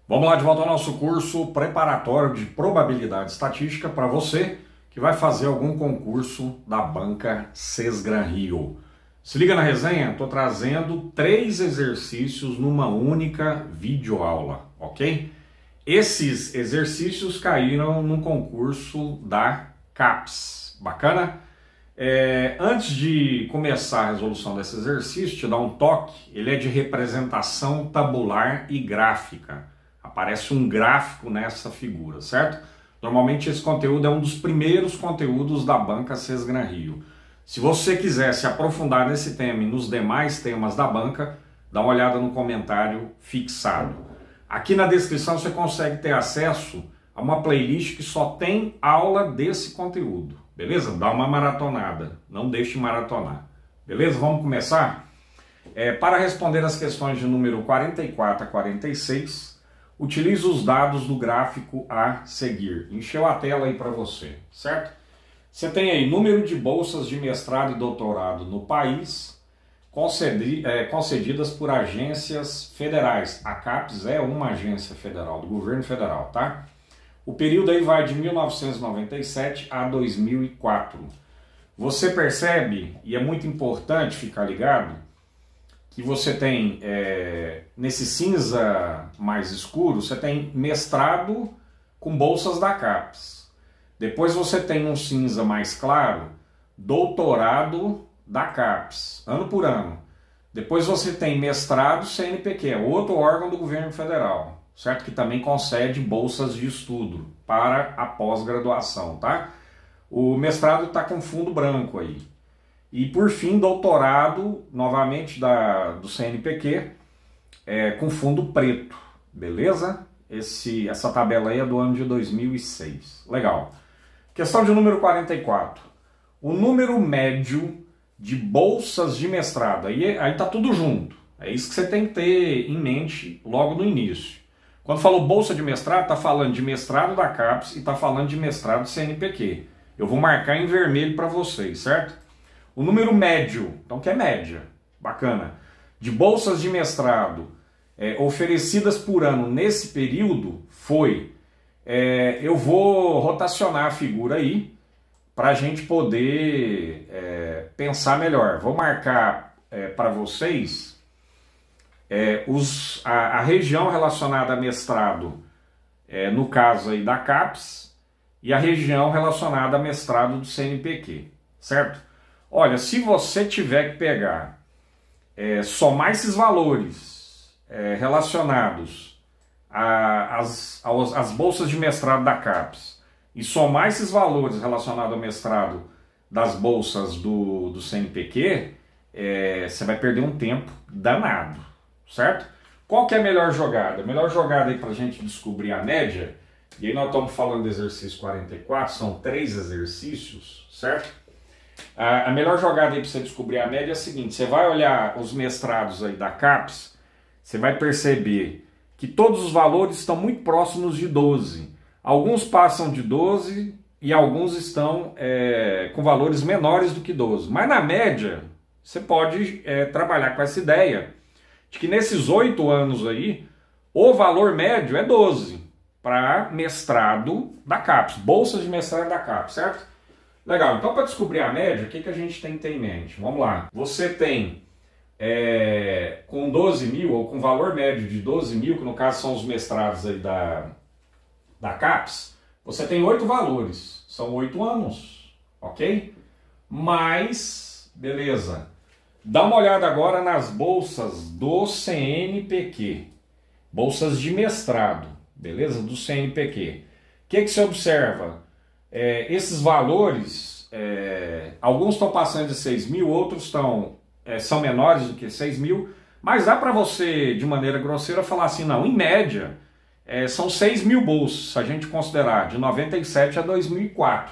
Vamos lá de volta ao nosso curso preparatório de probabilidade estatística para você que vai fazer algum concurso da banca Sesgran Rio. Se liga na resenha, estou trazendo 3 exercícios numa única videoaula, ok? Esses exercícios caíram no concurso da CAPES, bacana? Antes de começar a resolução desse exercício, te dar um toque, ele é de representação tabular e gráfica. Aparece um gráfico nessa figura, certo? Normalmente esse conteúdo é um dos primeiros conteúdos da banca Sesgran Rio. Se você quiser se aprofundar nesse tema e nos demais temas da banca, dá uma olhada no comentário fixado. Aqui na descrição você consegue ter acesso a uma playlist que só tem aula desse conteúdo, beleza? Dá uma maratonada, não deixe maratonar, beleza? Vamos começar? Para responder as questões de número 44 a 46, utilize os dados do gráfico a seguir. Encheu a tela aí para você, certo? Você tem aí número de bolsas de mestrado e doutorado no país concedidas por agências federais. A CAPES é uma agência federal, do governo federal, tá? O período aí vai de 1997 a 2004. Você percebe, e é muito importante ficar ligado, que você tem, nesse cinza mais escuro, você tem mestrado com bolsas da CAPES. Depois você tem um cinza mais claro, doutorado da CAPES, ano por ano. Depois você tem mestrado CNPq, é outro órgão do governo federal, certo? Que também concede bolsas de estudo para a pós-graduação, tá? O mestrado está com fundo branco aí. E por fim, doutorado, novamente do CNPq, com fundo preto, beleza? Essa tabela aí é do ano de 2006. Legal. Questão de número 44. O número médio de bolsas de mestrado, aí tá tudo junto. É isso que você tem que ter em mente logo no início. Quando falou bolsa de mestrado, está falando de mestrado da CAPES e está falando de mestrado do CNPq. Eu vou marcar em vermelho para vocês, certo? O número médio, então que é média, bacana, de bolsas de mestrado oferecidas por ano nesse período foi, eu vou rotacionar a figura aí para a gente poder pensar melhor. Vou marcar para vocês a região relacionada a mestrado, no caso aí da CAPES, e a região relacionada a mestrado do CNPq, certo? Olha, se você tiver que pegar, somar esses valores relacionados às bolsas de mestrado da CAPES e somar esses valores relacionados ao mestrado das bolsas do CNPq, você vai perder um tempo danado, certo? Qual que é a melhor jogada? A melhor jogada aí para a gente descobrir a média, e aí nós estamos falando do exercício 44, são 3 exercícios, certo? A melhor jogada aí para você descobrir a média é a seguinte: você vai olhar os mestrados aí da CAPES, você vai perceber que todos os valores estão muito próximos de 12. Alguns passam de 12 e alguns estão com valores menores do que 12. Mas na média, você pode trabalhar com essa ideia de que nesses 8 anos aí, o valor médio é 12 para mestrado da CAPES, bolsas de mestrado da CAPES, certo? Legal, então para descobrir a média, o que a gente tem que ter em mente? Vamos lá. Você tem com 12 mil, ou com valor médio de 12 mil, que no caso são os mestrados aí da CAPES, você tem 8 valores, são 8 anos, ok? Mas, beleza, dá uma olhada agora nas bolsas do CNPq, bolsas de mestrado, beleza? Do CNPq. O que você observa? Esses valores, alguns estão passando de 6 mil, outros são menores do que 6 mil, mas dá para você, de maneira grosseira, falar assim, não, em média, são 6 mil bolsas, se a gente considerar, de 97 a 2004.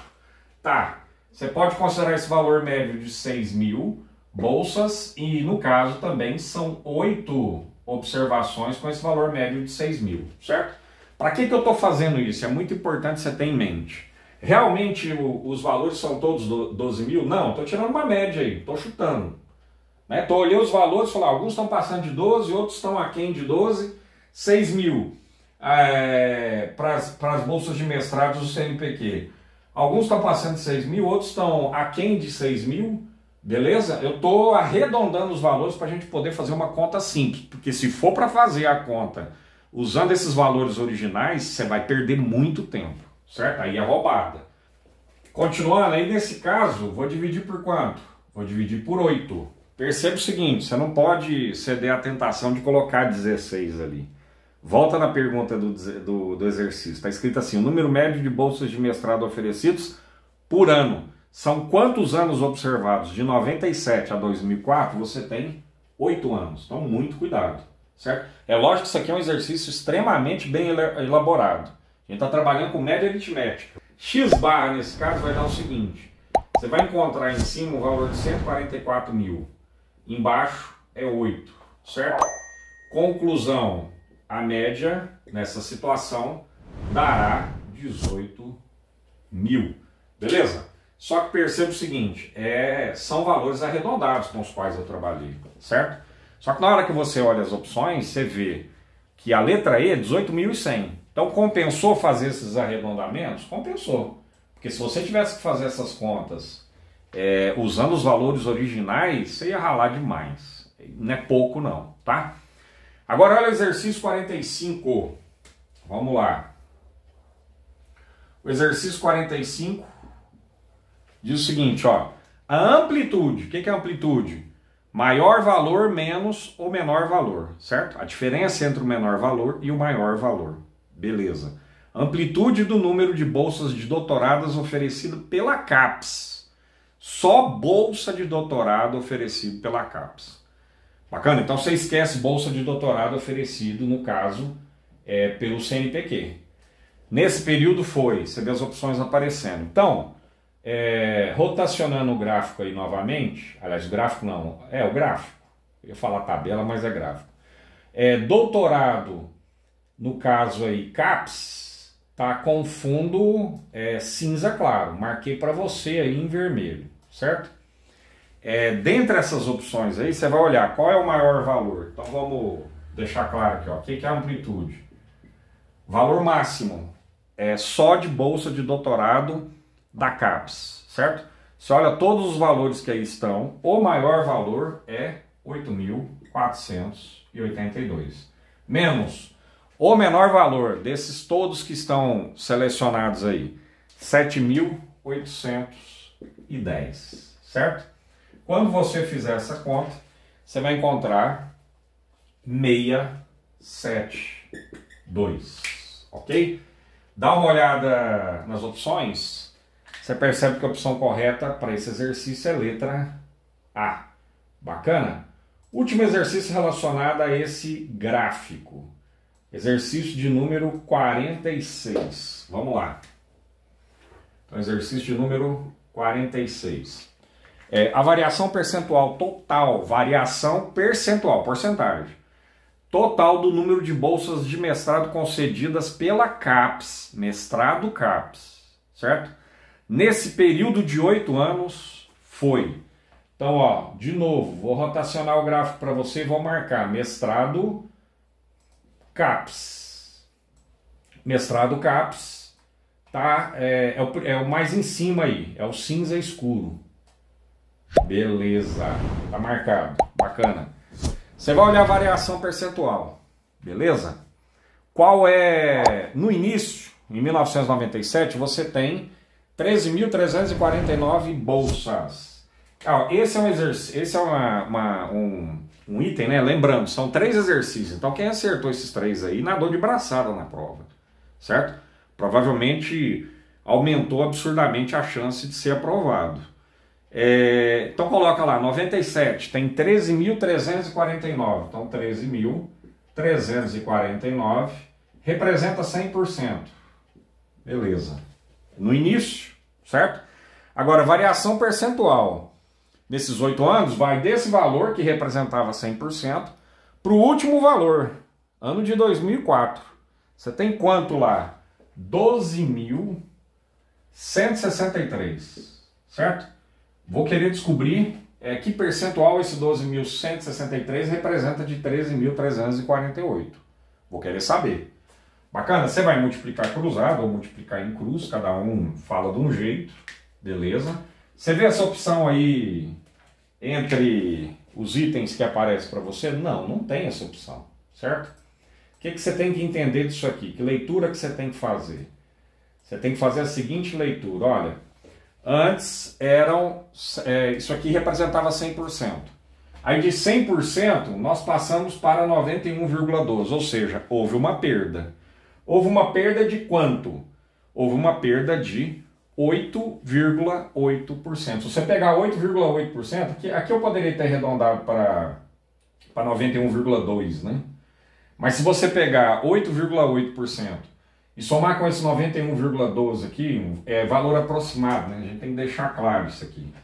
Tá, você pode considerar esse valor médio de 6 mil bolsas, e no caso também são 8 observações com esse valor médio de 6 mil, certo? Para que eu estou fazendo isso? É muito importante você ter em mente. Realmente os valores são todos 12 mil? Não, estou tirando uma média aí, estou chutando. Estou olhando os valores e falando, alguns estão passando de 12, outros estão aquém de 12, 6 mil. para as bolsas de mestrado do CNPq. Alguns estão passando de 6 mil, outros estão aquém de 6 mil, beleza? Eu estou arredondando os valores para a gente poder fazer uma conta simples, porque se for para fazer a conta usando esses valores originais, você vai perder muito tempo, certo? Aí é roubada. Continuando, aí nesse caso, vou dividir por quanto? Vou dividir por 8. Perceba o seguinte, você não pode ceder à tentação de colocar 16 ali. Volta na pergunta do exercício. Está escrito assim, o número médio de bolsas de mestrado oferecidos por ano. São quantos anos observados? De 97 a 2004, você tem 8 anos. Então, muito cuidado, certo? É lógico que isso aqui é um exercício extremamente bem elaborado. A gente está trabalhando com média aritmética. X barra, nesse caso, vai dar o seguinte. Você vai encontrar em cima o valor de 144 mil. Embaixo é 8, certo? Conclusão. A média, nessa situação, dará 18 mil. Beleza? Só que perceba o seguinte, são valores arredondados com os quais eu trabalhei, certo? Só que na hora que você olha as opções, você vê que a letra E é 18.100. Então compensou fazer esses arredondamentos? Compensou. Porque se você tivesse que fazer essas contas usando os valores originais, você ia ralar demais. Não é pouco não, tá? Agora olha o exercício 45. Vamos lá. O exercício 45 diz o seguinte, ó. A amplitude, o que é amplitude? Maior valor menos o menor valor, certo? A diferença entre o menor valor e o maior valor. Beleza. Amplitude do número de bolsas de doutorados oferecido pela CAPES. Só bolsa de doutorado oferecido pela CAPES. Bacana? Então você esquece bolsa de doutorado oferecido, no caso, pelo CNPq. Nesse período você vê as opções aparecendo. Então, rotacionando o gráfico aí novamente, aliás, gráfico não, o gráfico, eu ia falar tabela, mas é gráfico. Doutorado, no caso aí, CAPES, tá com fundo cinza claro, marquei para você aí em vermelho, certo? Dentre essas opções aí, você vai olhar qual é o maior valor. Então vamos deixar claro aqui, ó. O que é a amplitude? Valor máximo só de bolsa de doutorado da CAPES, certo? Você olha todos os valores que aí estão, o maior valor é 8.482. Menos o menor valor desses todos que estão selecionados aí, 7.810, certo? Quando você fizer essa conta, você vai encontrar 672, ok? Dá uma olhada nas opções, você percebe que a opção correta para esse exercício é letra A. Bacana? Último exercício relacionado a esse gráfico. Exercício de número 46. Vamos lá. Então, exercício de número 46. A variação percentual total, porcentagem, total do número de bolsas de mestrado concedidas pela CAPES, mestrado CAPES, certo? Nesse período de 8 anos, foi. Então, ó, de novo, vou rotacionar o gráfico para você e vou marcar mestrado CAPES. Mestrado CAPES, tá? É o mais em cima aí, é o cinza escuro. Beleza, tá marcado, bacana. Você vai olhar a variação percentual, beleza? Qual é, no início, em 1997, você tem 13.349 bolsas. Esse é um exercício, esse é um item, né? Lembrando, são 3 exercícios, então quem acertou esses 3 aí, nadou de braçada na prova, certo? Provavelmente aumentou absurdamente a chance de ser aprovado. Então coloca lá, 97 tem 13.349, então 13.349 representa 100%, beleza, no início, certo? Agora, variação percentual, nesses 8 anos, vai desse valor que representava 100% para o último valor, ano de 2004, você tem quanto lá? 12.163, certo? Vou querer descobrir que percentual esse 12.163 representa de 13.348. Vou querer saber. Bacana? Você vai multiplicar cruzado ou multiplicar em cruz, cada um fala de um jeito, beleza? Você vê essa opção aí entre os itens que aparecem para você? Não, não tem essa opção, certo? O que você tem que entender disso aqui? Que leitura que você tem que fazer? Você tem que fazer a seguinte leitura, olha, antes isso aqui representava 100%. Aí de 100% nós passamos para 91,12, ou seja, houve uma perda. Houve uma perda de quanto? Houve uma perda de 8,8%. Se você pegar 8,8%, aqui eu poderia ter arredondado para 91,2%, né? Mas se você pegar 8,8% e somar com esse 91,12 aqui, é valor aproximado, né? A gente tem que deixar claro isso aqui.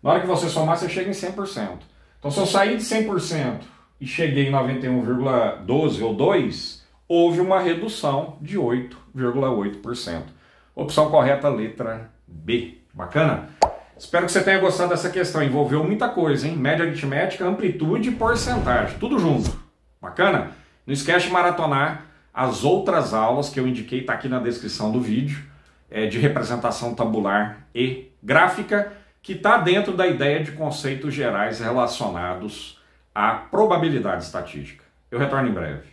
Na hora que você somar, você chega em 100%. Então, se eu sair de 100% e cheguei em 91,12 ou 2, houve uma redução de 8,8%. Opção correta, letra B. Bacana? Espero que você tenha gostado dessa questão. Envolveu muita coisa, hein? Média aritmética, amplitude e porcentagem. Tudo junto. Bacana? Não esquece de maratonar as outras aulas que eu indiquei, está aqui na descrição do vídeo, de representação tabular e gráfica, que está dentro da ideia de conceitos gerais relacionados à probabilidade estatística. Eu retorno em breve.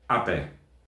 Até!